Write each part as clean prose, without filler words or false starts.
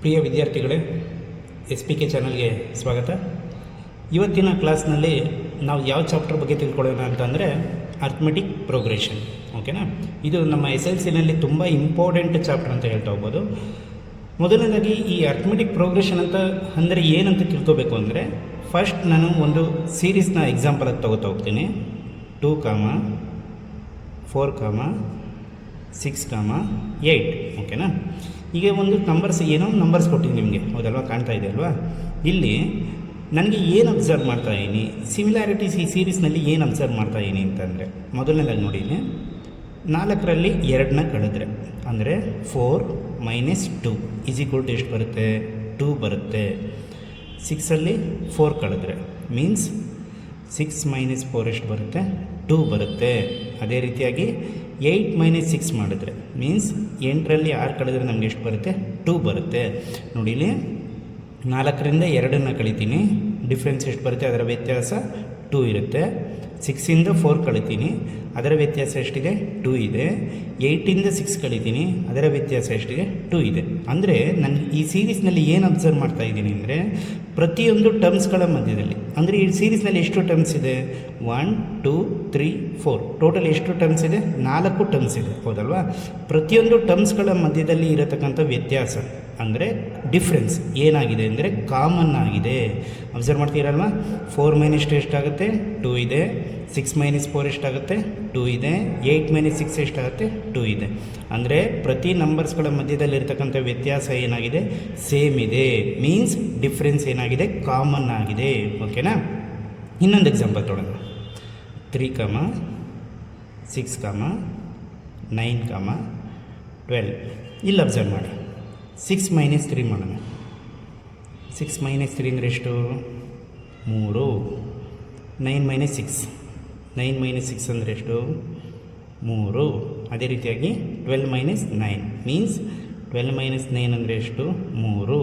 ಪ್ರಿಯ ವಿದ್ಯಾರ್ಥಿಗಳೇ, SPK ಚಾನಲ್ಗೆ ಸ್ವಾಗತ. ಇವತ್ತಿನ ಕ್ಲಾಸ್ನಲ್ಲಿ ನಾವು ಯಾವ ಚಾಪ್ಟರ್ ಬಗ್ಗೆ ತಿಳ್ಕೊಳ್ಳೋಣ ಅಂತಂದರೆ ಅರ್ಥಮೆಟಿಕ್ ಪ್ರೋಗ್ರೆಷನ್. ಓಕೆನಾ? ಇದು ನಮ್ಮ SLCನಲ್ಲಿ ತುಂಬ ಇಂಪಾರ್ಟೆಂಟ್ ಚಾಪ್ಟರ್ ಅಂತ ಹೇಳ್ತಾ ಹೋಗ್ಬೋದು. ಮೊದಲನೇದಾಗಿ ಈ ಅರ್ಥಮೆಟಿಕ್ ಪ್ರೋಗ್ರೆಷನ್ ಅಂತ ಅಂದರೆ ಏನಂತ ತಿಳ್ಕೋಬೇಕು ಅಂದರೆ, ಫಸ್ಟ್ ನಾನು ಒಂದು ಸೀರೀಸ್ನ ಎಕ್ಸಾಂಪಲಾಗಿ ತಗೋತಾ ಹೋಗ್ತೀನಿ. 2, 4, 6, 8. ಓಕೆನಾ? ಈಗ ಒಂದು ನಂಬರ್ಸ್ ಕೊಟ್ಟಿದ್ದೀನಿ ನಿಮಗೆ, ಹೌದಲ್ವಾ? ಕಾಣ್ತಾ ಇದೆ ಅಲ್ವಾ? ಇಲ್ಲಿ ನನಗೆ ಏನು ಅಬ್ಸರ್ವ್ ಮಾಡ್ತಾ ಇದ್ದೀನಿ, ಸಿಮಿಲಾರಿಟೀಸ್ ಈ ಸೀರೀಸ್ನಲ್ಲಿ ಏನು ಅಬ್ಸರ್ವ್ ಮಾಡ್ತಾ ಇದ್ದೀನಿ ಅಂತಂದರೆ, ಮೊದಲನೇದಾಗಿ ನೋಡಿದ್ದೀನಿ, 4ರಲ್ಲಿ 2ನ ಕಳೆದ್ರೆ ಅಂದರೆ 4 - 2 = ಎಷ್ಟು ಬರುತ್ತೆ? 2 ಬರುತ್ತೆ. 6ಅಲ್ಲಿ 4 ಕಳೆದ್ರೆ ಮೀನ್ಸ್ 6 - 4 ಎಷ್ಟು ಬರುತ್ತೆ? 2 ಬರುತ್ತೆ. ಅದೇ ರೀತಿಯಾಗಿ 8 - 6 ಮಾಡಿದ್ರೆ ಮೀನ್ಸ್ 8ರಲ್ಲಿ 6 ಕಳೆದ್ರೆ ನಮಗೆ ಎಷ್ಟು ಬರುತ್ತೆ? 2 ಬರುತ್ತೆ. ನೋಡಿ, ಇಲ್ಲಿ 4ರಿಂದ 2ನ್ನು ಕಳಿತೀನಿ, ಡಿಫ್ರೆನ್ಸ್ ಎಷ್ಟು ಬರುತ್ತೆ? ಅದರ ವ್ಯತ್ಯಾಸ 2 ಇರುತ್ತೆ. 6ಇಂದ 4 ಕಳಿತೀನಿ, ಅದರ ವ್ಯತ್ಯಾಸ ಎಷ್ಟಿದೆ? 2 ಇದೆ. 8ಇಂದ 6 ಕಳಿತೀನಿ, ಅದರ ವ್ಯತ್ಯಾಸ ಎಷ್ಟಿದೆ? 2 ಇದೆ. ಅಂದರೆ ನನಗೆ ಈ ಸೀರೀಸ್ನಲ್ಲಿ ಏನು ಅಬ್ಸರ್ವ್ ಮಾಡ್ತಾ ಇದ್ದೀನಿ ಅಂದರೆ, ಪ್ರತಿಯೊಂದು ಟರ್ಮ್ಸ್ಗಳ ಮಧ್ಯದಲ್ಲಿ, ಅಂದರೆ ಈ ಸೀರೀಸ್ನಲ್ಲಿ ಎಷ್ಟು ಟರ್ಮ್ಸ್ ಇದೆ? 1, 2, 3, 4 ಟೋಟಲ್ ಎಷ್ಟು ಟರ್ಮ್ಸ್ ಇದೆ? 4 ಟರ್ಮ್ಸ್ ಇದೆ, ಹೌದಲ್ವಾ? ಪ್ರತಿಯೊಂದು ಟರ್ಮ್ಸ್ಗಳ ಮಧ್ಯದಲ್ಲಿ ಇರತಕ್ಕಂಥ ವ್ಯತ್ಯಾಸ ಅಂದರೆ ಡಿಫ್ರೆನ್ಸ್ ಏನಾಗಿದೆ ಅಂದರೆ ಕಾಮನ್ ಆಗಿದೆ. ಅಬ್ಸರ್ವ್ ಮಾಡ್ತೀರಲ್ವಾ? 4 - 2 ಎಷ್ಟಾಗುತ್ತೆ? 2 ಇದೆ. 6 - 4 ಎಷ್ಟಾಗುತ್ತೆ? 2 ಇದೆ. 8 - 6 ಎಷ್ಟಾಗುತ್ತೆ? 2 ಇದೆ. ಅಂದರೆ ಪ್ರತಿ ನಂಬರ್ಸ್ಗಳ ಮಧ್ಯದಲ್ಲಿರ್ತಕ್ಕಂಥ ವ್ಯತ್ಯಾಸ ಏನಾಗಿದೆ? ಸೇಮ್ ಇದೆ. ಮೀನ್ಸ್ ಡಿಫ್ರೆನ್ಸ್ ಏನಾಗಿದೆ? ಕಾಮನ್ ಆಗಿದೆ. ಓಕೆನಾ? ಇನ್ನೊಂದು ಎಕ್ಸಾಂಪಲ್ ತೊಗೊಳ್ಳೋಣ. 3, 6, 9, 12. ಇಲ್ಲಿ ಅಬ್ಸರ್ವ್ ಮಾಡಿ, 6 - 3 ಮಾಡೋಣ. 6 - 3 ಅಂದರೆ ಎಷ್ಟು? 3. 9 - 6 9 - 6 ಅಂದರೆ ಎಷ್ಟು? 3. ಅದೇ ರೀತಿಯಾಗಿ 12 - 9 ಮೀನ್ಸ್ 12 - 9 ಅಂದರೆ ಎಷ್ಟು? 3.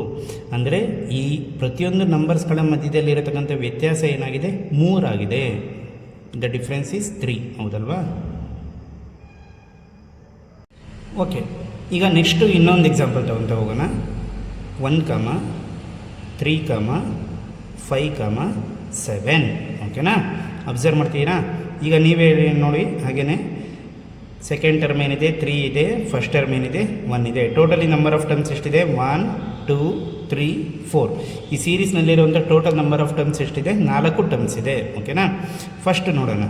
ಅಂದರೆ ಈ ಪ್ರತಿಯೊಂದು ನಂಬರ್ಸ್ಗಳ ಮಧ್ಯದಲ್ಲಿರತಕ್ಕಂಥ ವ್ಯತ್ಯಾಸ ಏನಾಗಿದೆ? 3 ಆಗಿದೆ. ದ ಡಿಫ್ರೆನ್ಸ್ ಈಸ್ 3, ಹೌದಲ್ವಾ? ಓಕೆ, ಈಗ ನೆಕ್ಸ್ಟು ಇನ್ನೊಂದು ಎಕ್ಸಾಂಪಲ್ ತೊಗೊತಾ ಹೋಗೋಣ. 1, 3, 5, 7. ಓಕೆನಾ? ಅಬ್ಸರ್ವ್ ಮಾಡ್ತೀರಾ? ಈಗ ನೀವೇ ನೋಡಿ, ಹಾಗೆಯೇ ಸೆಕೆಂಡ್ ಟರ್ಮ್ ಏನಿದೆ? 3 ಇದೆ. ಫಸ್ಟ್ ಟರ್ಮ್ ಏನಿದೆ? 1 ಇದೆ. ಟೋಟಲಿ ನಂಬರ್ ಆಫ್ ಟರ್ಮ್ಸ್ ಎಷ್ಟಿದೆ? 1, 2, 3, 4. ಈ ಸೀರೀಸ್ನಲ್ಲಿರುವಂಥ ಟೋಟಲ್ ನಂಬರ್ ಆಫ್ ಟರ್ಮ್ಸ್ ಎಷ್ಟಿದೆ? 4 ಟರ್ಮ್ಸ್ ಇದೆ. ಓಕೆನಾ? ಫಸ್ಟ್ ನೋಡೋಣ.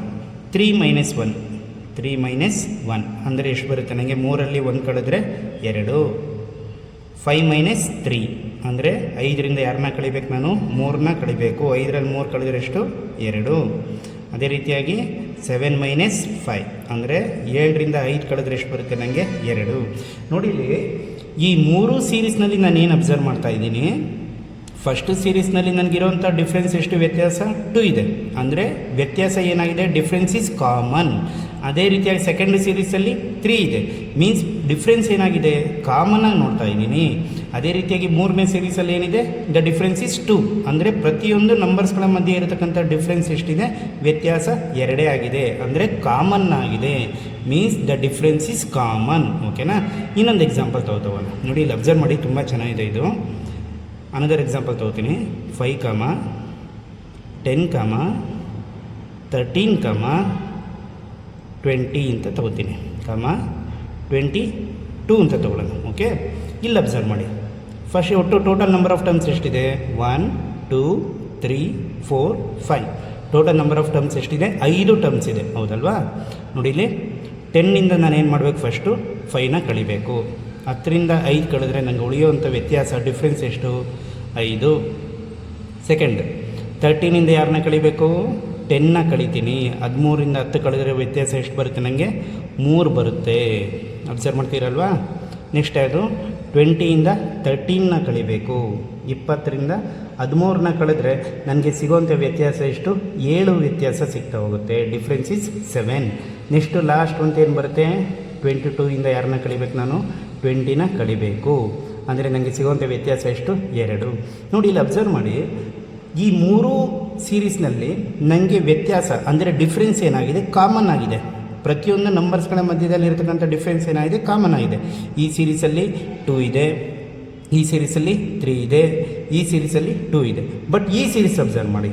3 - 1 3 - 1 ಅಂದರೆ ಎಷ್ಟು ಬರುತ್ತೆ? ನನಗೆ 3ರಲ್ಲಿ 1 ಕಳೆದ್ರೆ 2. 5 - 3 ಅಂದರೆ 5ರಿಂದ ಯಾರನ್ನ ಕಳಿಬೇಕು? ನಾನು 3ನ ಕಳಿಬೇಕು. 5ರಲ್ಲಿ 3 ಕಳೆದ್ರೆ ಎಷ್ಟು? 2. ಅದೇ ರೀತಿಯಾಗಿ 7 - 5 ಅಂದರೆ 7ರಿಂದ 5 ಕಳೆದ್ರೆ ಎಷ್ಟು ಬರುತ್ತೆ? ನನಗೆ 2. ನೋಡಿ, ಇಲ್ಲಿ ಈ 3 ಸೀರೀಸ್ನಲ್ಲಿ ನಾನು ಏನು ಅಬ್ಸರ್ವ್ ಮಾಡ್ತಾ ಇದ್ದೀನಿ, ಫಸ್ಟ್ ಸೀರೀಸ್ನಲ್ಲಿ ನನಗಿರೋಂಥ ಡಿಫ್ರೆನ್ಸ್ ಎಷ್ಟು? ವ್ಯತ್ಯಾಸ 2 ಇದೆ. ಅಂದರೆ ವ್ಯತ್ಯಾಸ ಏನಾಗಿದೆ? Difference is common. ಅದೇ ರೀತಿಯಾಗಿ ಸೆಕೆಂಡ್ ಸೀರೀಸಲ್ಲಿ 3 ಇದೆ. ಮೀನ್ಸ್ ಡಿಫ್ರೆನ್ಸ್ ಏನಾಗಿದೆ? ಕಾಮನ್ ಆಗಿ ನೋಡ್ತಾ ಇದ್ದೀನಿ. ಅದೇ ರೀತಿಯಾಗಿ 3ನೇ ಸೀರೀಸಲ್ಲಿ ಏನಿದೆ? The difference is 2. ಅಂದರೆ ಪ್ರತಿಯೊಂದು ನಂಬರ್ಸ್ಗಳ ಮಧ್ಯೆ ಇರತಕ್ಕಂಥ ಡಿಫ್ರೆನ್ಸ್ ಎಷ್ಟಿದೆ? ವ್ಯತ್ಯಾಸ 2 ಆಗಿದೆ. ಅಂದರೆ ಕಾಮನ್ ಆಗಿದೆ. Means the difference is common. ಓಕೆನಾ? ಇನ್ನೊಂದು ಎಕ್ಸಾಂಪಲ್ ತಗೋತವಲ್ಲ ನೋಡಿ, ಇಲ್ಲಿ ಅಬ್ಸರ್ವ್ ಮಾಡಿ, ತುಂಬ ಚೆನ್ನಾಗಿದೆ ಇದು. Another example ತೊಗೋತೀನಿ. 5, 10, 13, 20 ಅಂತ ತೊಗೋತೀನಿ. 22 ಅಂತ ತೊಗೊಳ್ಳೋಣ. ಓಕೆ, ಇಲ್ಲಿ ಅಬ್ಸರ್ವ್ ಮಾಡಿ, ಫಸ್ಟ್ ಒಟ್ಟು ಟೋಟಲ್ ನಂಬರ್ ಆಫ್ ಟರ್ಮ್ಸ್ ಎಷ್ಟಿದೆ? 1, 2, 3, 4, 5. ಟೋಟಲ್ ನಂಬರ್ ಆಫ್ ಟರ್ಮ್ಸ್ ಎಷ್ಟಿದೆ? 5 ಟರ್ಮ್ಸ್ ಇದೆ, ಹೌದಲ್ವಾ? ನೋಡಿ, ಇಲ್ಲಿ 10ನಿಂದ ನಾನೇನು ಮಾಡಬೇಕು? ಫಸ್ಟು 5ನ ಕಳಿಬೇಕು. 10ರಿಂದ 5 ಕಳೆದ್ರೆ ನನಗೆ ಉಳಿಯುವಂಥ ವ್ಯತ್ಯಾಸ ಡಿಫ್ರೆನ್ಸ್ ಎಷ್ಟು? 5. ಸೆಕೆಂಡ್ 13ನಿಂದ ಯಾರನ್ನ ಕಳಿಬೇಕು? 10ನ ಕಳಿತೀನಿ. 13ರಿಂದ 10 ಕಳೆದ್ರೆ ವ್ಯತ್ಯಾಸ ಎಷ್ಟು ಬರುತ್ತೆ? ನನಗೆ 3 ಬರುತ್ತೆ. ಅಬ್ಸರ್ವ್ ಮಾಡ್ತೀರಲ್ವಾ? ನೆಕ್ಸ್ಟ್ ಅದು 20ಯಿಂದ 13ನ ಕಳಿಬೇಕು. 20ರಿಂದ 13ನ ಕಳೆದ್ರೆ ನನಗೆ ಸಿಗೋವಂಥ ವ್ಯತ್ಯಾಸ ಎಷ್ಟು? 7 ವ್ಯತ್ಯಾಸ ಸಿಗ್ತಾ ಹೋಗುತ್ತೆ. Difference is 7. ನೆಕ್ಸ್ಟು ಲಾಸ್ಟ್ ಅಂತ ಏನು ಬರುತ್ತೆ? 22ಇಂದ ಯಾರನ್ನ ಕಳಿಬೇಕು? ನಾನು 20ನ ಕಳಿಬೇಕು. ಅಂದರೆ ನನಗೆ ಸಿಗುವಂಥ ವ್ಯತ್ಯಾಸ ಎಷ್ಟು? 2. ನೋಡಿ, ಇಲ್ಲಿ ಅಬ್ಸರ್ವ್ ಮಾಡಿ, ಈ 3 ಸೀರೀಸ್ನಲ್ಲಿ ನನಗೆ ವ್ಯತ್ಯಾಸ ಅಂದರೆ ಡಿಫ್ರೆನ್ಸ್ ಏನಾಗಿದೆ? ಕಾಮನ್ ಆಗಿದೆ. ಪ್ರತಿಯೊಂದು ನಂಬರ್ಸ್ಗಳ ಮಧ್ಯದಲ್ಲಿ ಇರತಕ್ಕಂಥ ಡಿಫ್ರೆನ್ಸ್ ಏನಾಗಿದೆ? ಕಾಮನ್ ಆಗಿದೆ. ಈ ಸೀರೀಸಲ್ಲಿ 2 ಇದೆ, ಈ ಸೀರೀಸಲ್ಲಿ 3 ಇದೆ, ಈ ಸೀರೀಸಲ್ಲಿ 2 ಇದೆ. ಬಟ್ ಈ ಸೀರೀಸ್ ಅಬ್ಸರ್ವ್ ಮಾಡಿ,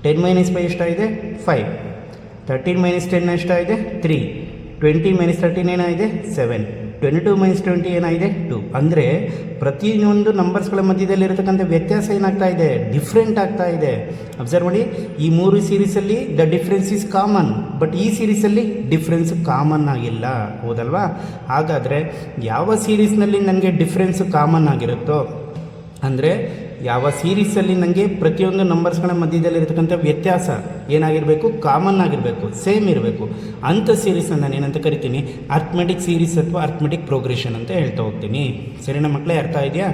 10 - 5 ಎಷ್ಟಾಗಿದೆ 5, 13 - 10 ಎಷ್ಟಾಗಿದೆ 3, 20 - 13 ಏನಾಗಿದೆ 7, 22 - 20 ಏನಾಗಿದೆ 2. ಅಂದರೆ ಪ್ರತಿಯೊಂದು ನಂಬರ್ಸ್ಗಳ ಮಧ್ಯದಲ್ಲಿ ಇರತಕ್ಕಂಥ ವ್ಯತ್ಯಾಸ ಏನಾಗ್ತಾ ಇದೆ, ಡಿಫ್ರೆಂಟ್ ಆಗ್ತಾ ಇದೆ. ಅಬ್ಸರ್ವ್ ಮಾಡಿ, ಈ 3 ಸೀರೀಸಲ್ಲಿ the difference is common, but ಈ ಸೀರೀಸಲ್ಲಿ ಡಿಫ್ರೆನ್ಸ್ ಕಾಮನ್ ಆಗಿಲ್ಲ, ಹೌದಲ್ವಾ? ಹಾಗಾದರೆ ಯಾವ ಸೀರೀಸ್ನಲ್ಲಿ ನನಗೆ ಡಿಫ್ರೆನ್ಸ್ ಕಾಮನ್ ಆಗಿರುತ್ತೋ, ಅಂದರೆ ಯಾವ ಸೀರೀಸಲ್ಲಿ ನನಗೆ ಪ್ರತಿಯೊಂದು ನಂಬರ್ಸ್ಗಳ ಮಧ್ಯದಲ್ಲಿರ್ತಕ್ಕಂಥ ವ್ಯತ್ಯಾಸ ಏನಾಗಿರಬೇಕು, ಕಾಮನ್ ಆಗಿರಬೇಕು, ಸೇಮ್ ಇರಬೇಕು, ಅಂಥ ಸೀರೀಸ್ನ ನಾನು ಏನಂತ ಕರಿತೀನಿ, ಅರ್ಥಮೆಟಿಕ್ ಸೀರೀಸ್ ಅಥವಾ ಅರ್ಥಮೆಟಿಕ್ ಪ್ರೋಗ್ರೆಷನ್ ಅಂತ ಹೇಳ್ತಾ ಹೋಗ್ತೀನಿ. ಸರಿನಾ ಮಕ್ಕಳೇ, ಅರ್ಥ ಇದೆಯಾ?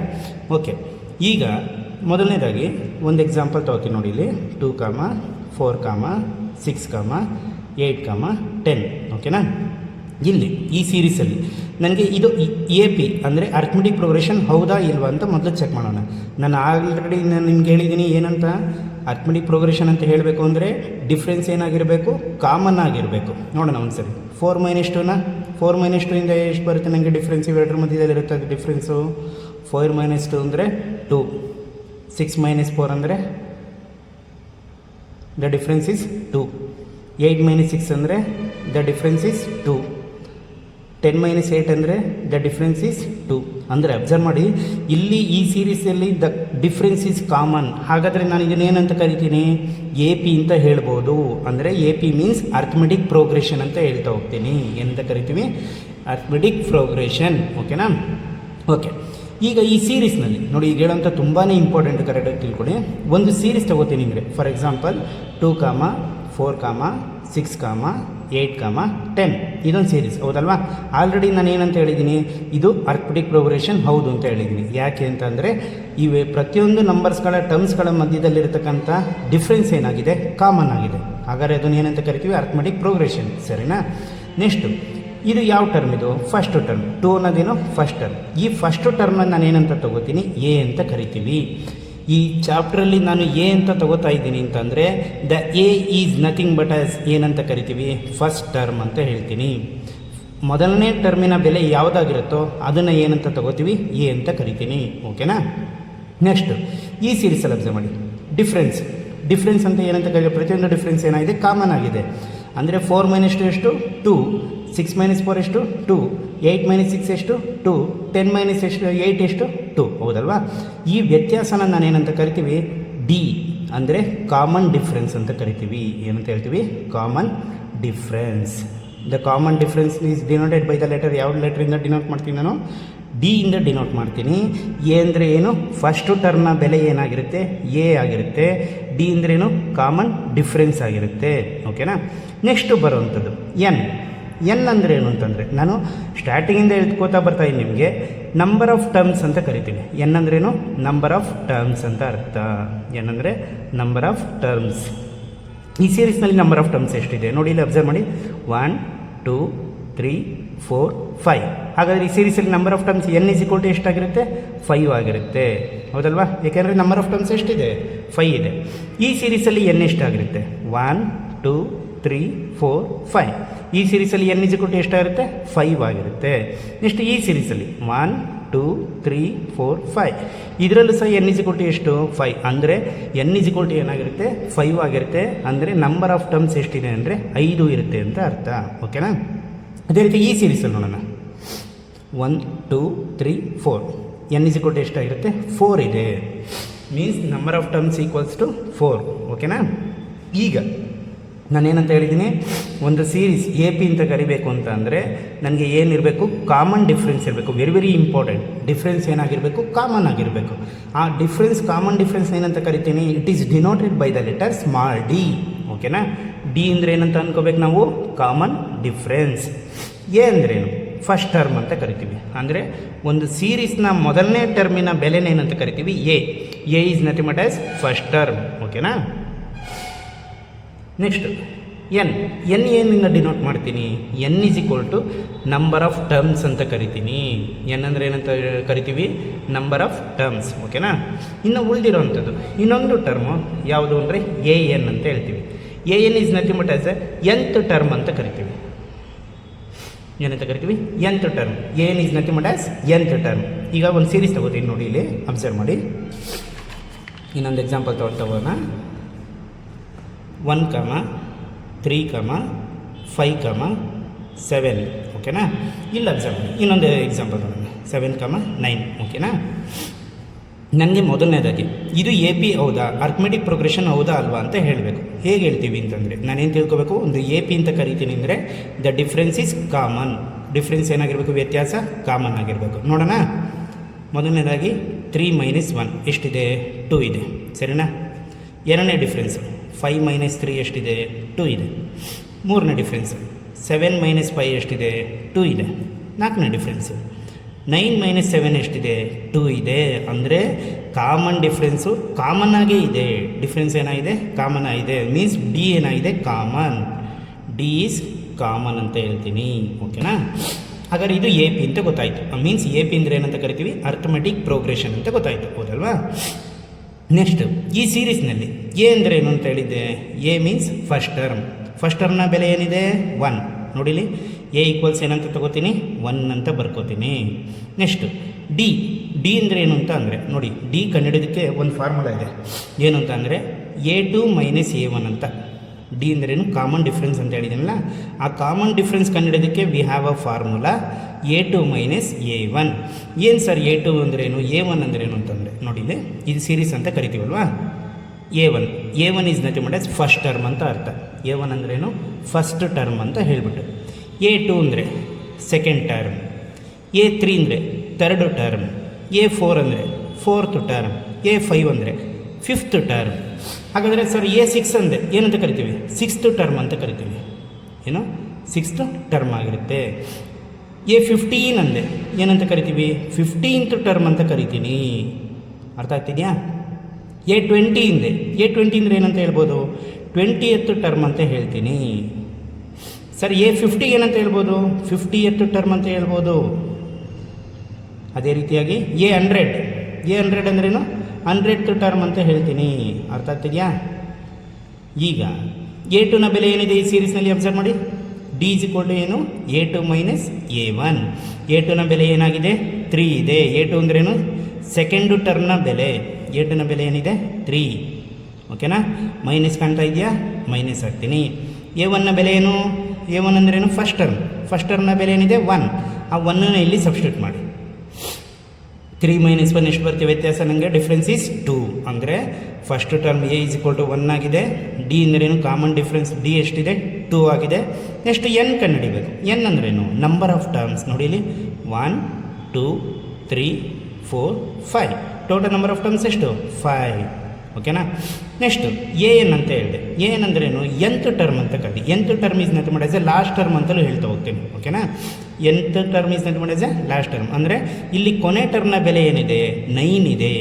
ಓಕೆ, ಈಗ ಮೊದಲನೇದಾಗಿ ಒಂದು ಎಕ್ಸಾಂಪಲ್ ತೊಗೋತೀನಿ ನೋಡಿ. ಇಲ್ಲಿ 2, 4, 6, 8, 10. ಓಕೆನಾ? ಇಲ್ಲಿ ಈ ಸೀರೀಸಲ್ಲಿ ನನಗೆ ಇದು ಎ ಪಿ ಅಂದರೆ ಅರ್ಥಮೆಟಿಕ್ ಪ್ರೋಗ್ರೆಷನ್ ಹೌದಾ ಇಲ್ವಾ ಅಂತ ಮೊದಲು ಚೆಕ್ ಮಾಡೋಣ. ನಾನು ಆಲ್ರೆಡಿ ನಿಮ್ಗೆ ಹೇಳಿದ್ದೀನಿ ಏನಂತ, ಅರ್ಥಮೆಟಿಕ್ ಪ್ರೋಗ್ರೆಷನ್ ಅಂತ ಹೇಳಬೇಕು ಅಂದರೆ ಡಿಫ್ರೆನ್ಸ್ ಏನಾಗಿರಬೇಕು, ಕಾಮನ್ ಆಗಿರಬೇಕು. ನೋಡೋಣ ಒಂದು ಸರಿ. 4 - 2ನ 4 - 2 ಇಂದ ಎಷ್ಟು ಬರುತ್ತೆ ನನಗೆ ಡಿಫ್ರೆನ್ಸ್, ಇವೆರಡರ ಮಧ್ಯದಲ್ಲಿ ಇರುತ್ತೆ ಅದು ಡಿಫ್ರೆನ್ಸು. 4 - 2 ಅಂದರೆ 2, 6 - 4 ಅಂದರೆ ದ ಡಿಫ್ರೆನ್ಸ್ ಇಸ್ 2, 8 - 6 ಅಂದರೆ ದ ಡಿಫ್ರೆನ್ಸ್ ಇಸ್ 2, 10 - 8 ಅಂದರೆ ದ ಡಿಫ್ರೆನ್ಸ್ ಈಸ್ 2. ಅಂದರೆ ಅಬ್ಸರ್ವ್ ಮಾಡಿ, ಇಲ್ಲಿ ಈ ಸೀರೀಸಲ್ಲಿ ದ ಡಿಫ್ರೆನ್ಸ್ ಈಸ್ ಕಾಮನ್. ಹಾಗಾದರೆ ನಾನು ಇದನ್ನೇನಂತ ಕರಿತೀನಿ, ಎ ಪಿ ಅಂತ ಹೇಳ್ಬೋದು. ಅಂದರೆ A P means arithmetic progression ಅಂತ ಹೇಳ್ತಾ ಹೋಗ್ತೀನಿ. ಏನಂತ ಕರಿತೀವಿ, ಅರ್ಥಮೆಟಿಕ್ ಪ್ರೋಗ್ರೆಷನ್. ಓಕೆನಾ? ಓಕೆ, ಈಗ ಈ ಸೀರೀಸ್ನಲ್ಲಿ ನೋಡಿ, ಈಗ ಹೇಳೋಂಥ ತುಂಬಾ ಇಂಪಾರ್ಟೆಂಟ್, ಕರೆಕ್ಟಾಗಿ ತಿಳ್ಕೊಳ್ಳಿ. ಒಂದು ಸೀರೀಸ್ ತೊಗೋತೀನಿ ಅಂದರೆ, ಫಾರ್ ಎಕ್ಸಾಂಪಲ್ 2, 4, 6, 8, 10 ಇದೊಂದು ಸೀರೀಸ್, ಹೌದಲ್ವಾ? ಆಲ್ರೆಡಿ ನಾನು ಏನಂತ ಹೇಳಿದ್ದೀನಿ, ಇದು ಅರ್ಥಮೆಟಿಕ್ ಪ್ರೋಗ್ರೆಷನ್ ಹೌದು ಅಂತ ಹೇಳಿದ್ದೀನಿ. ಯಾಕೆ ಅಂತಂದರೆ ಇವೆ ಪ್ರತಿಯೊಂದು ನಂಬರ್ಸ್ಗಳ ಟರ್ಮ್ಸ್ಗಳ ಮಧ್ಯದಲ್ಲಿರ್ತಕ್ಕಂಥ ಡಿಫ್ರೆನ್ಸ್ ಏನಾಗಿದೆ, ಕಾಮನ್ ಆಗಿದೆ. ಹಾಗಾದರೆ ಅದನ್ನು ಏನಂತ ಕರಿತೀವಿ, ಅರ್ಥಮೆಟಿಕ್ ಪ್ರೋಗ್ರೆಷನ್. ಸರಿನಾ? ನೆಕ್ಸ್ಟು, ಇದು ಯಾವ ಟರ್ಮ್, ಇದು ಫಸ್ಟ್ ಟರ್ಮ್. 2 ಅನ್ನೋದೇನು ಫಸ್ಟ್ ಟರ್ಮ್. ಈ ಫಸ್ಟ್ ಟರ್ಮ್ನ ನಾನು ಏನಂತ ತೊಗೋತೀನಿ, ಎ ಅಂತ ಕರಿತೀವಿ. ಈ ಚಾಪ್ಟ್ರಲ್ಲಿ ನಾನು ಎ ಅಂತ ತಗೋತಾ ಇದ್ದೀನಿ ಅಂತಂದರೆ the A is nothing but as ಏನಂತ ಕರಿತೀವಿ, ಫಸ್ಟ್ ಟರ್ಮ್ ಅಂತ ಹೇಳ್ತೀನಿ. ಮೊದಲನೇ ಟರ್ಮಿನ ಬೆಲೆ ಯಾವುದಾಗಿರುತ್ತೋ ಅದನ್ನು ಏನಂತ ತಗೋತೀವಿ, ಎ ಅಂತ ಕರಿತೀನಿ. ಓಕೆನಾ? ನೆಕ್ಸ್ಟ್, ಈ ಸೀರೀಸಲ್ಲಿ ಅಬ್ಸರ್ವ್ ಮಾಡಿ, ಡಿಫ್ರೆನ್ಸ್ ಅಂತ ಏನಂತ ಕರೀತೀವಿ, ಪ್ರತಿಯೊಂದು ಡಿಫ್ರೆನ್ಸ್ ಏನಾಗಿದೆ, ಕಾಮನ್ ಆಗಿದೆ. ಅಂದರೆ 4 - 2 ಎಷ್ಟು 2, 6 - 4 ಎಷ್ಟು 2, 8 - 6 ಎಷ್ಟು 2, 10 - 8 ಎಷ್ಟು 2, ಹೌದಲ್ವಾ? ಈ ವ್ಯತ್ಯಾಸನ ನಾನು ಏನಂತ ಕರಿತೀವಿ, ಡಿ ಅಂದರೆ ಕಾಮನ್ ಡಿಫ್ರೆನ್ಸ್ ಅಂತ ಕರಿತೀವಿ. ಏನಂತ ಹೇಳ್ತೀವಿ, common difference. The common difference is denoted by the letter. ಯಾವ ಲೆಟರಿಂದ ಡಿನೋಟ್ ಮಾಡ್ತೀನಿ ನಾನು, ಡಿ ಇಂದ ಡಿನೋಟ್ ಮಾಡ್ತೀನಿ. ಎ ಅಂದರೆ ಏನು, ಫಸ್ಟು ಟರ್ಮ್ನ ಬೆಲೆ ಏನಾಗಿರುತ್ತೆ, ಎ ಆಗಿರುತ್ತೆ. ಡಿ ಅಂದ್ರೇನು, ಕಾಮನ್ ಡಿಫ್ರೆನ್ಸ್ ಆಗಿರುತ್ತೆ. ಓಕೆನಾ? ನೆಕ್ಸ್ಟು ಬರುವಂಥದ್ದು ಎನ್ ಅಂದರೆ ಏನು ಅಂತಂದರೆ, ನಾನು ಸ್ಟಾರ್ಟಿಂಗಿಂದ ಹೇಳ್ಕೋತಾ ಬರ್ತಾಯಿದ್ದೀನಿ ನಿಮಗೆ, ನಂಬರ್ ಆಫ್ ಟರ್ಮ್ಸ್ ಅಂತ ಕರಿತೀನಿ. ಎನ್ ಅಂದ್ರೇನು, ನಂಬರ್ ಆಫ್ ಟರ್ಮ್ಸ್ ಅಂತ ಅರ್ಥ. ಎನ್ ಅಂದರೆ ನಂಬರ್ ಆಫ್ ಟರ್ಮ್ಸ್. ಈ ಸೀರೀಸ್ನಲ್ಲಿ ನಂಬರ್ ಆಫ್ ಟರ್ಮ್ಸ್ ಎಷ್ಟಿದೆ ನೋಡಿ, ಇಲ್ಲಿ ಅಬ್ಸರ್ವ್ ಮಾಡಿ, 1, 2, 3, 4, 5. ಹಾಗಾದರೆ ಈ ಸೀರೀಸಲ್ಲಿ number of terms n is equal to ಎಷ್ಟಾಗಿರುತ್ತೆ, 5 ಆಗಿರುತ್ತೆ, ಹೌದಲ್ವಾ? ಏಕೆಂದರೆ ನಂಬರ್ ಆಫ್ ಟರ್ಮ್ಸ್ ಎಷ್ಟಿದೆ, 5 ಇದೆ. ಈ ಸೀರೀಸಲ್ಲಿ ಎನ್ ಎಷ್ಟಾಗಿರುತ್ತೆ, 1, 2, 3, 4, 5. ಈ ಸೀರೀಸಲ್ಲಿ ಎನ್ ಇಸ್ ಈಕ್ವಲ್ ಟು ಎಷ್ಟಾಗಿರುತ್ತೆ, 5 ಆಗಿರುತ್ತೆ. ನೆಕ್ಸ್ಟ್ ಈ ಸೀರೀಸಲ್ಲಿ 1, 2, 3, 4, 5. ಇದರಲ್ಲೂ ಸಹ ಎನ್ ಇಸ್ ಈಕ್ವಲ್ ಟು ಎಷ್ಟು, 5. ಅಂದರೆ ಎನ್ ಇಸ್ ಈಕ್ವಲ್ ಟು ಏನಾಗಿರುತ್ತೆ, 5 ಆಗಿರುತ್ತೆ. ಅಂದರೆ ನಂಬರ್ ಆಫ್ ಟರ್ಮ್ಸ್ ಎಷ್ಟಿದೆ ಅಂದರೆ 5 ಇರುತ್ತೆ ಅಂತ ಅರ್ಥ. ಓಕೆನಾ? ಅದೇ ರೀತಿ ಈ ಸೀರೀಸಲ್ಲಿ ನೋಡೋಣ, 1, 2, 3, 4. ಎನ್ ಇಸ್ ಈಕ್ವಲ್ ಟು ಎಷ್ಟಾಗಿರುತ್ತೆ, 4 ಇದೆ. Means number of terms equals to 4. ಓಕೆನಾ? ಈಗ ನಾನೇನಂತ ಹೇಳಿದ್ದೀನಿ, ಒಂದು ಸೀರೀಸ್ ಎ ಪಿ ಅಂತ ಕರಿಬೇಕು ಅಂತ ಅಂದರೆ ನನಗೆ ಏನಿರಬೇಕು, ಕಾಮನ್ ಡಿಫ್ರೆನ್ಸ್ ಇರಬೇಕು. Very very important. ಡಿಫ್ರೆನ್ಸ್ ಏನಾಗಿರಬೇಕು, ಕಾಮನ್ ಆಗಿರಬೇಕು. ಆ ಡಿಫ್ರೆನ್ಸ್, ಕಾಮನ್ ಡಿಫ್ರೆನ್ಸ್ ಏನಂತ ಕರಿತೀನಿ, it is denoted by the letter small D. ಓಕೆನಾ? ಡಿ ಅಂದರೆ ಏನಂತ ಅನ್ಕೋಬೇಕು ನಾವು, ಕಾಮನ್ ಡಿಫ್ರೆನ್ಸ್. ಎ ಅಂದ್ರೇನು, ಫಸ್ಟ್ ಟರ್ಮ್ ಅಂತ ಕರಿತೀವಿ. ಅಂದರೆ ಒಂದು ಸೀರೀಸ್ನ ಮೊದಲನೇ ಟರ್ಮಿನ ಬೆಲೆನ ಏನಂತ ಕರಿತೀವಿ, A. A is nothing but as first term. ಓಕೆನಾ? ನೆಕ್ಸ್ಟ್ ಎನ್ ಏನಿಂದ ಡಿನೋಟ್ ಮಾಡ್ತೀನಿ, n is equal to number of terms ಅಂತ ಕರಿತೀನಿ. ಎನ್ ಅಂದರೆ ಏನಂತ ಕರಿತೀವಿ, ನಂಬರ್ ಆಫ್ ಟರ್ಮ್ಸ್. ಓಕೆನಾ? ಇನ್ನು ಉಳಿದಿರೋವಂಥದ್ದು ಇನ್ನೊಂದು ಟರ್ಮು ಯಾವುದು ಅಂದರೆ ಎ ಎನ್ ಅಂತ ಹೇಳ್ತೀವಿ. A N is nothing but as nth term ಅಂತ ಕರಿತೀವಿ. ಏನಂತ ಕರಿತೀವಿ, nth term. A N is nothing but as nth term. ಈಗ ಒಂದು ಸೀರೀಸ್ ತಗೋತೀನಿ ನೋಡಿ, ಇಲ್ಲಿ ಅಬ್ಸರ್ವ್ ಮಾಡಿ. ಇನ್ನೊಂದು ಎಕ್ಸಾಂಪಲ್ ತಗೋಣ. 1, 3, 5, 7 ಓಕೆನಾ. ಇಲ್ಲ ಅಬ್ಸರ್ವ್ ಮಾಡಿ. ಇನ್ನೊಂದು ಎಕ್ಸಾಂಪಲ್ ತಗೋಣ. 7, 9 ಓಕೆನಾ. ನನಗೆ ಮೊದಲನೇದಾಗಿ ಇದು ಎ ಪಿ ಹೌದಾ, ಅರ್ಥಮೆಟಿಕ್ ಪ್ರೋಗ್ರೆಷನ್ ಹೌದಾ ಅಲ್ವಾ ಅಂತ ಹೇಳಬೇಕು. ಹೇಗೆ ಹೇಳ್ತೀವಿ ಅಂತಂದರೆ ನಾನೇನು ತಿಳ್ಕೊಬೇಕು, ಒಂದು ಎ ಪಿ ಅಂತ ಕರಿತೀನಿ ಅಂದರೆ the difference is common. Difference ಏನಾಗಿರಬೇಕು, ವ್ಯತ್ಯಾಸ ಕಾಮನ್ ಆಗಿರಬೇಕು. ನೋಡೋಣ. ಮೊದಲನೇದಾಗಿ 3 - 1 ಎಷ್ಟಿದೆ, 2 ಇದೆ, ಸರಿನಾ. ಎರಡನೇ ಡಿಫ್ರೆನ್ಸು 5 - 3 ಎಷ್ಟಿದೆ, 2 ಇದೆ. ಮೂರನೇ ಡಿಫ್ರೆನ್ಸು 7 - 5 ಎಷ್ಟಿದೆ, 2 ಇದೆ. ನಾಲ್ಕನೇ ಡಿಫ್ರೆನ್ಸು 9 - 7 ಎಷ್ಟಿದೆ, 2 ಇದೆ. ಅಂದರೆ ಕಾಮನ್ ಡಿಫ್ರೆನ್ಸು ಕಾಮನ್ ಆಗೇ ಇದೆ. ಡಿಫ್ರೆನ್ಸ್ ಏನಾಗಿದೆ, ಕಾಮನ್ ಆಗಿದೆ. ಮೀನ್ಸ್ ಡಿ ಏನಾಗಿದೆ, ಕಾಮನ್. ಡಿ ಈಸ್ ಕಾಮನ್ ಅಂತ ಹೇಳ್ತೀನಿ ಓಕೆನಾ. ಹಾಗಾದ್ರೆ ಇದು ಎ ಪಿ ಅಂತ ಗೊತ್ತಾಯಿತು. ಮೀನ್ಸ್ ಎ ಪಿ ಅಂದರೆ ಏನಂತ ಕರಿತೀವಿ, ಅರ್ಥಮೆಟಿಕ್ ಪ್ರೋಗ್ರೆಷನ್ ಅಂತ ಗೊತ್ತಾಯಿತು, ಹೌದಲ್ವಾ. ನೆಕ್ಸ್ಟ್ ಈ ಸೀರೀಸ್ನಲ್ಲಿ ಎ ಅಂದರೆ ಏನು ಅಂತ ಹೇಳಿದ್ದೆ, a means first term. First ಟರ್ಮ್ನ ಬೆಲೆ ಏನಿದೆ, 1 ನೋಡಿಲಿ. ಎ ಈಕ್ವಲ್ಸ್ ಏನಂತ ತಗೋತೀನಿ, 1 ಅಂತ ಬರ್ಕೋತೀನಿ. ನೆಕ್ಸ್ಟ್ ಡಿ ಅಂದರೆ ಏನು ಅಂತ ಅಂದರೆ ನೋಡಿ, ಡಿ ಕಂಡುಹಿಡಿಯೋದಕ್ಕೆ ಒಂದು ಫಾರ್ಮುಲಾ ಇದೆ. ಏನು ಅಂತ ಅಂದರೆ A2 - A1 ಅಂತ. ಡಿ ಅಂದ್ರೇನು, ಕಾಮನ್ ಡಿಫ್ರೆನ್ಸ್ ಅಂತ ಹೇಳಿದ್ದೀನಲ್ಲ, ಆ ಕಾಮನ್ ಡಿಫ್ರೆನ್ಸ್ ಕಂಡುಹಿಡಿಯೋದಕ್ಕೆ we have a formula A2 - A1. ಏನು ಸರ್ A2 ಅಂದ್ರೇನು, A1 ಅಂದ್ರೇನು ಅಂತಂದರೆ ನೋಡಿ, ಇದು ಸೀರೀಸ್ ಅಂತ ಕರಿತೀವಲ್ವಾ. A1 is nothing but first term ಅಂತ ಅರ್ಥ. A1 ಅಂದ್ರೇನು, ಫಸ್ಟ್ ಟರ್ಮ್ ಅಂತ ಹೇಳಿಬಿಟ್ಟು. A2 ಅಂದರೆ ಸೆಕೆಂಡ್ ಟರ್ಮ್. A3 ಅಂದರೆ ಥರ್ಡ್ ಟರ್ಮ್. A4 ಅಂದರೆ ಫೋರ್ತ್ ಟರ್ಮ್. A5 ಅಂದರೆ ಫಿಫ್ತ್ ಟರ್ಮ್. ಹಾಗಾದರೆ ಸರ್ A6 ಅಂದರೆ ಏನಂತ ಕರಿತೀವಿ, ಸಿಕ್ಸ್ತ್ ಟರ್ಮ್ ಅಂತ ಕರಿತೀವಿ. ಏನು, ಸಿಕ್ಸ್ತ್ ಟರ್ಮ್ ಆಗಿರುತ್ತೆ. A15 ಅಂದರೆ ಏನಂತ ಕರಿತೀವಿ, 15th ಟರ್ಮ್ ಅಂತ ಕರಿತೀನಿ. ಅರ್ಥ ಆಗ್ತಿದೆಯಾ. A20 ಅಂದರೆ ಏನಂತ ಹೇಳ್ಬೋದು, 20th ಟರ್ಮ್ ಅಂತ ಹೇಳ್ತೀನಿ. ಸರ್ A50 ಏನಂತ ಹೇಳ್ಬೋದು, 50th ಟರ್ಮ್ ಅಂತ ಹೇಳ್ಬೋದು. ಅದೇ ರೀತಿಯಾಗಿ A100 ಅಂದ್ರೇನು, 100th ಟರ್ಮ್ ಅಂತ ಹೇಳ್ತೀನಿ. ಅರ್ಥ ಆಗ್ತಿದೆಯಾ. ಈಗ A2ನ ಬೆಲೆ ಏನಿದೆ ಈ ಸೀರೀಸ್ನಲ್ಲಿ ಅಬ್ಸರ್ವ್ ಮಾಡಿ. ಡಿ ಈಸ್ ಈಕ್ವಲ್ ಟು ಏನು, A2 - A1. A2ನ ಬೆಲೆ ಏನಾಗಿದೆ, 3 ಇದೆ. A2 ಅಂದ್ರೇನು, ಸೆಕೆಂಡು ಟರ್ಮ್ನ ಬೆಲೆ. A2ನ ಬೆಲೆ ಏನಿದೆ, 3 ಓಕೆನಾ. ಮೈನಸ್ ಕಾಣ್ತಾ ಇದೆಯಾ, ಮೈನಸ್ ಹಾಕ್ತೀನಿ. A1ನ ಬೆಲೆ ಏನು, A1 ಅಂದ್ರೇನು, ಫಸ್ಟ್ ಟರ್ಮ್ನ ಬೆಲೆ ಏನಿದೆ, 1. ಆ 1ನ ಇಲ್ಲಿ ಸಬ್ಸ್ಟಿಟ್ಯೂಟ್ ಮಾಡಿ. 3 - 1 ಎಷ್ಟು ಬರ್ತೀವಿ ವ್ಯತ್ಯಾಸ, ನನಗೆ ಡಿಫ್ರೆನ್ಸ್ ಈಸ್ 2. ಅಂದರೆ first term A is equal to 1 ಆಗಿದೆ. ಡಿ ಅಂದ್ರೇನು, ಕಾಮನ್ ಡಿಫ್ರೆನ್ಸ್ ಡಿ ಎಷ್ಟಿದೆ, 2 ಆಗಿದೆ. ನೆಕ್ಸ್ಟ್ ಎನ್ ಕಂಡುಹಿಡಿಬೇಕು. ಎನ್ ಅಂದ್ರೇನು, ನಂಬರ್ ಆಫ್ ಟರ್ಮ್ಸ್. ನೋಡಿ ಇಲ್ಲಿ 1, 2, 3, 4, 5 ಟೋಟಲ್ ನಂಬರ್ ಆಫ್ ಟರ್ಮ್ಸ್ ಎಷ್ಟು, 5 ಓಕೆನಾ. ನೆಕ್ಸ್ಟ್ ಎನ್ ಅಂತ ಹೇಳಿದೆ. ಎನ್ ಅಂದ್ರೇನು, nth ಟರ್ಮ್ ಅಂತ ಕರೀತಿ. nth term is nothing but as A last term ಅಂತಲೂ ಹೇಳ್ತಾ ಹೋಗ್ತೀನಿ ಓಕೆನಾ. nth term is nothing but as A last term. ಅಂದರೆ ಇಲ್ಲಿ ಕೊನೆ ಟರ್ಮ್ನ ಬೆಲೆ ಏನಿದೆ, 9 ಇದೆ.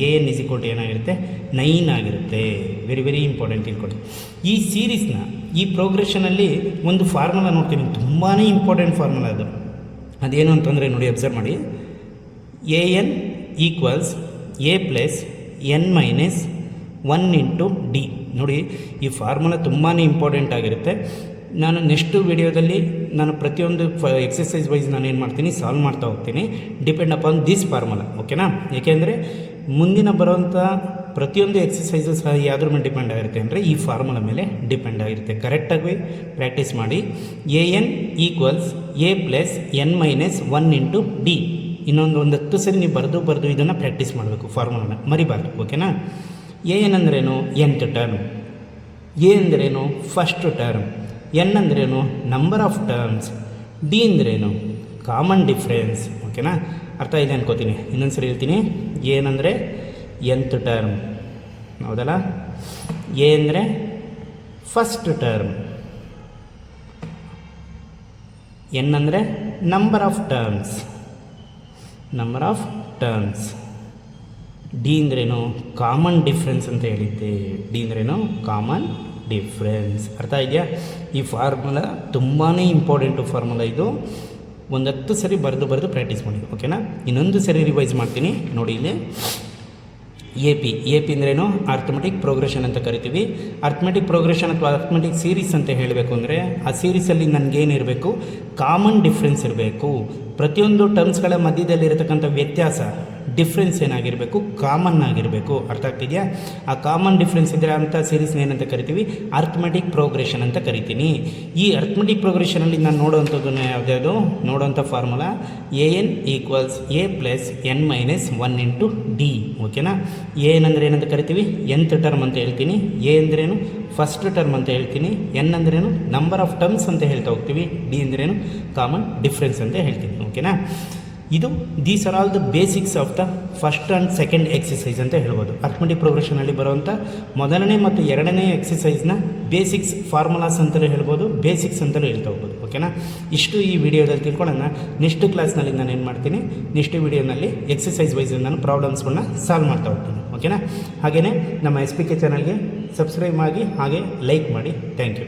ಎನ್ ಈಸ್ ಈಕ್ವಲ್ ಟು ಏನಾಗಿರುತ್ತೆ, 9 ಆಗಿರುತ್ತೆ. ವೆರಿ ವೆರಿ ಇಂಪಾರ್ಟೆಂಟ್ ತಿಳ್ಕೊಳ್ಳಿ. ಈ ಸೀರೀಸ್ನ ಈ ಪ್ರೋಗ್ರೆಷನಲ್ಲಿ ಒಂದು ಫಾರ್ಮುಲಾ ನೋಡ್ತೀನಿ, ತುಂಬಾ ಇಂಪಾರ್ಟೆಂಟ್ ಫಾರ್ಮುಲಾ ಅದು. ಅದೇನು ಅಂತಂದರೆ ನೋಡಿ, ಅಬ್ಸರ್ವ್ ಮಾಡಿ. AN equals A plus N - 1 into D. ನೋಡಿ ಈ ಫಾರ್ಮುಲಾ ತುಂಬಾ ಇಂಪಾರ್ಟೆಂಟ್ ಆಗಿರುತ್ತೆ. ನಾನು ನೆಕ್ಸ್ಟ್ ವಿಡಿಯೋದಲ್ಲಿ ನಾನು ಪ್ರತಿಯೊಂದು ಎಕ್ಸಸೈಸ್ ವೈಸ್ ನಾನು ಏನು ಮಾಡ್ತೀನಿ, ಸಾಲ್ವ್ ಮಾಡ್ತಾ ಹೋಗ್ತೀನಿ, ಡಿಪೆಂಡ್ ಅಪಾನ್ ದಿಸ್ ಫಾರ್ಮುಲಾ ಓಕೆನಾ. ಏಕೆಂದರೆ ಮುಂದಿನ ಬರುವಂಥ ಪ್ರತಿಯೊಂದು ಎಕ್ಸಸೈಸು ಸಹ ಯಾವುದ್ರ ಮೇಲೆ ಡಿಪೆಂಡ್ ಆಗಿರುತ್ತೆ ಅಂದರೆ ಈ ಫಾರ್ಮುಲಾ ಮೇಲೆ ಡಿಪೆಂಡ್ ಆಗಿರುತ್ತೆ. ಕರೆಕ್ಟಾಗಿ ಪ್ರಾಕ್ಟೀಸ್ ಮಾಡಿ. AN equals A plus N - 1 into D. ಇನ್ನೊಂದು 10 ಸರಿ ನೀವು ಬರೆದು ಇದನ್ನು ಪ್ರಾಕ್ಟೀಸ್ ಮಾಡಬೇಕು, ಫಾರ್ಮುಲಾನ ಮರಿಬಾರ್ದು ಓಕೆನಾ. AN ಅಂದ್ರೇನು, nth ಟರ್ಮ್. A ಅಂದ್ರೇನು, ಫಸ್ಟ್ ಟರ್ಮ್. N ಅಂದ್ರೇನು, ನಂಬರ್ ಆಫ್ ಟರ್ಮ್ಸ್. ಡಿ ಅಂದ್ರೇನು, ಕಾಮನ್ ಡಿಫ್ರೆನ್ಸ್ ಓಕೆನಾ. ಅರ್ಥ ಇದೆ ಅನ್ಕೋತೀನಿ. ಇನ್ನೊಂದು ಸರಿ ಹೇಳ್ತೀನಿ. ಏನಂದರೆ nth ಟರ್ಮ್, ಹೌದಲ್ಲ. A ಅಂದರೆ ಫಸ್ಟ್ ಟರ್ಮ್. N ಅಂದರೆ ನಂಬರ್ ಆಫ್ ಟರ್ಮ್ಸ್. ಡಿ ಅಂದ್ರೇನು, ಕಾಮನ್ ಡಿಫ್ರೆನ್ಸ್ ಅಂತ ಹೇಳಿದ್ದೆ. ಡಿ ಅಂದ್ರೇನು, ಕಾಮನ್ ಡಿಫ್ರೆನ್ಸ್. ಅರ್ಥ ಇದೆಯಾ. ಈ ಫಾರ್ಮುಲಾ ತುಂಬಾ ಇಂಪಾರ್ಟೆಂಟು ಫಾರ್ಮುಲಾ ಇದು. ಒಂದು 10 ಸರಿ ಬರೆದು ಪ್ರಾಕ್ಟೀಸ್ ಮಾಡಿ ಓಕೆನಾ. ಇನ್ನೊಂದು ಸರಿ ರಿವೈಸ್ ಮಾಡ್ತೀನಿ ನೋಡಿ. ಇಲ್ಲಿ ಎ ಪಿ ಅಂದ್ರೇನು ಅರ್ಥಮೆಟಿಕ್ ಪ್ರೋಗ್ರೆಷನ್ ಅಂತ ಕರಿತೀವಿ. ಅರ್ಥಮೆಟಿಕ್ ಪ್ರೋಗ್ರೆಷನ್ ಅಥವಾ ಅರ್ಥಮೆಟಿಕ್ ಸೀರೀಸ್ ಅಂತ ಹೇಳಬೇಕು ಅಂದರೆ ಆ ಸೀರೀಸಲ್ಲಿ ನನಗೇನಿರಬೇಕು, ಕಾಮನ್ ಡಿಫ್ರೆನ್ಸ್ ಇರಬೇಕು. ಪ್ರತಿಯೊಂದು ಟರ್ಮ್ಸ್ಗಳ ಮಧ್ಯದಲ್ಲಿರತಕ್ಕಂಥ ವ್ಯತ್ಯಾಸ ಡಿಫ್ರೆನ್ಸ್ ಏನಾಗಿರಬೇಕು, ಕಾಮನ್ ಆಗಿರಬೇಕು. ಅರ್ಥ ಆಗ್ತಿದೆಯಾ? ಆ ಕಾಮನ್ ಡಿಫ್ರೆನ್ಸ್ ಇದ್ದರೆ ಅಂಥ ಸೀರೀಸ್ನ ಏನಂತ ಕರಿತೀವಿ, ಅರ್ಥಮೆಟಿಕ್ ಪ್ರೋಗ್ರೆಷನ್ ಅಂತ ಕರಿತೀನಿ. ಈ ಅರ್ಥಮೆಟಿಕ್ ಪ್ರೋಗ್ರೆಷನಲ್ಲಿ ನಾನು ನೋಡುವಂಥದ್ದು ಯಾವುದ್ಯಾವುದು, ನೋಡುವಂಥ formula AN = A + n - 1 × D. ಓಕೆನಾ? ಎ ಏನಂದರೆ ಏನಂತ ಕರಿತೀವಿ, nth ಟರ್ಮ್ ಅಂತ ಹೇಳ್ತೀನಿ. ಎ ಅಂದ್ರೇನು, ಫಸ್ಟ್ ಟರ್ಮ್ ಅಂತ ಹೇಳ್ತೀನಿ. ಎನ್ ಅಂದ್ರೇನು, ನಂಬರ್ ಆಫ್ ಟರ್ಮ್ಸ್ ಅಂತ ಹೇಳ್ತಾ ಹೋಗ್ತೀವಿ. ಡಿ ಅಂದ್ರೇನು, ಕಾಮನ್ ಡಿಫ್ರೆನ್ಸ್ ಅಂತ ಹೇಳ್ತೀನಿ. ಓಕೆನಾ? These are all the basics of the first and second exercise ಅಂತ ಹೇಳ್ಬೋದು. ಅರ್ಥಮೆಟಿಕ್ ಪ್ರೋಗ್ರೆಷನಲ್ಲಿ ಬರುವಂಥ ಮೊದಲನೇ ಮತ್ತು ಎರಡನೇ ಎಕ್ಸಸೈಸ್ನ ಬೇಸಿಕ್ಸ್ ಫಾರ್ಮುಲಾಸ್ ಅಂತಲೇ ಹೇಳ್ಬೋದು, ಬೇಸಿಕ್ಸ್ ಅಂತಲೂ ಹೇಳ್ತಾ ಹೋಗ್ಬೋದು. ಓಕೆನಾ? ಇಷ್ಟು ಈ ವಿಡಿಯೋದಲ್ಲಿ ತಿಳ್ಕೊಳ್ಳೋಣ. ನೆಕ್ಸ್ಟ್ ಕ್ಲಾಸ್ನಲ್ಲಿ ನಾನು ಏನು ಮಾಡ್ತೀನಿ, ನೆಕ್ಸ್ಟ್ ವಿಡಿಯೋನಲ್ಲಿ ಎಕ್ಸಸೈಸ್ ವೈಸ್ ನಾನು ಪ್ರಾಬ್ಲಮ್ಸ್ಗಳನ್ನ ಸಾಲ್ವ್ ಮಾಡ್ತಾ ಹೋಗ್ತೀನಿ. ಓಕೆನಾ? ಹಾಗೆಯೇ ನಮ್ಮ SPK ಚಾನಲ್ಗೆ ಸಬ್ಸ್ಕ್ರೈಬ್ ಆಗಿ ಹಾಗೆ ಲೈಕ್ ಮಾಡಿ. Thank you.